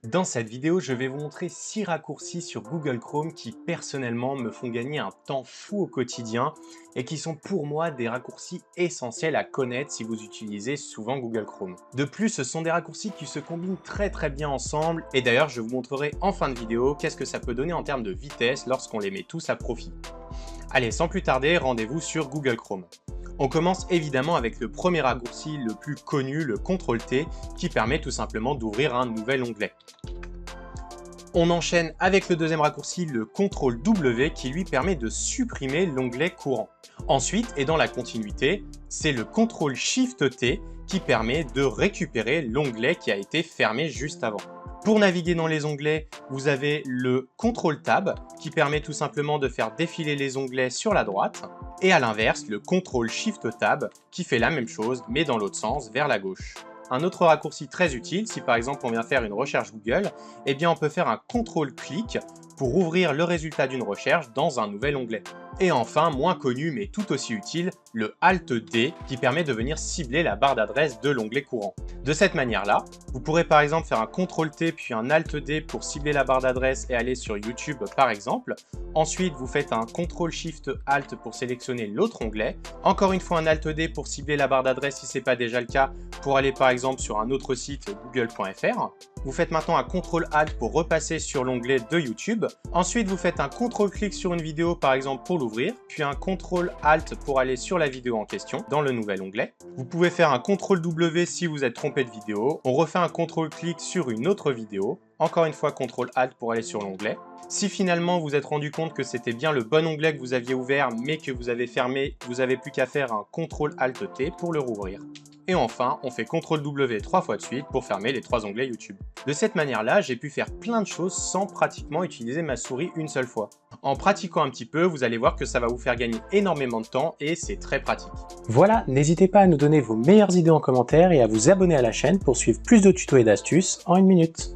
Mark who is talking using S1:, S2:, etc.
S1: Dans cette vidéo, je vais vous montrer 6 raccourcis sur Google Chrome qui personnellement me font gagner un temps fou au quotidien et qui sont pour moi des raccourcis essentiels à connaître si vous utilisez souvent Google Chrome. De plus, ce sont des raccourcis qui se combinent très bien ensemble et d'ailleurs je vous montrerai en fin de vidéo qu'est-ce que ça peut donner en termes de vitesse lorsqu'on les met tous à profit. Allez, sans plus tarder, rendez-vous sur Google Chrome. On commence évidemment avec le premier raccourci le plus connu, le CTRL-T, qui permet tout simplement d'ouvrir un nouvel onglet. On enchaîne avec le deuxième raccourci, le CTRL-W, qui lui permet de supprimer l'onglet courant. Ensuite, et dans la continuité, c'est le CTRL-SHIFT-T qui permet de récupérer l'onglet qui a été fermé juste avant. Pour naviguer dans les onglets, vous avez le CTRL-TAB qui permet tout simplement de faire défiler les onglets sur la droite et à l'inverse, le CTRL-SHIFT-TAB qui fait la même chose mais dans l'autre sens, vers la gauche. Un autre raccourci très utile, si par exemple on vient faire une recherche Google, eh bien on peut faire un CTRL-CLIC pour ouvrir le résultat d'une recherche dans un nouvel onglet. Et enfin, moins connu mais tout aussi utile, le Alt-D qui permet de venir cibler la barre d'adresse de l'onglet courant. De cette manière-là, vous pourrez par exemple faire un CTRL-T puis un Alt-D pour cibler la barre d'adresse et aller sur YouTube par exemple. Ensuite, vous faites un CTRL-SHIFT-ALT pour sélectionner l'autre onglet. Encore une fois un Alt-D pour cibler la barre d'adresse si ce n'est pas déjà le cas, pour aller par exemple sur un autre site google.fr. Vous faites maintenant un CTRL-ALT pour repasser sur l'onglet de YouTube. Ensuite, vous faites un CTRL-CLIC sur une vidéo par exemple pour l'ouvrir, puis un CTRL-ALT pour aller sur la vidéo en question dans le nouvel onglet. Vous pouvez faire un CTRL-W si vous êtes trompé de vidéo. On refait un CTRL-CLIC sur une autre vidéo. Encore une fois, CTRL-ALT pour aller sur l'onglet. Si finalement vous êtes rendu compte que c'était bien le bon onglet que vous aviez ouvert mais que vous avez fermé, vous n'avez plus qu'à faire un CTRL-ALT-T pour le rouvrir. Et enfin, on fait CTRL-W 3 fois de suite pour fermer les 3 onglets YouTube. De cette manière-là, j'ai pu faire plein de choses sans pratiquement utiliser ma souris une seule fois. En pratiquant un petit peu, vous allez voir que ça va vous faire gagner énormément de temps et c'est très pratique. Voilà, n'hésitez pas à nous donner vos meilleures idées en commentaire et à vous abonner à la chaîne pour suivre plus de tutos et d'astuces en une minute.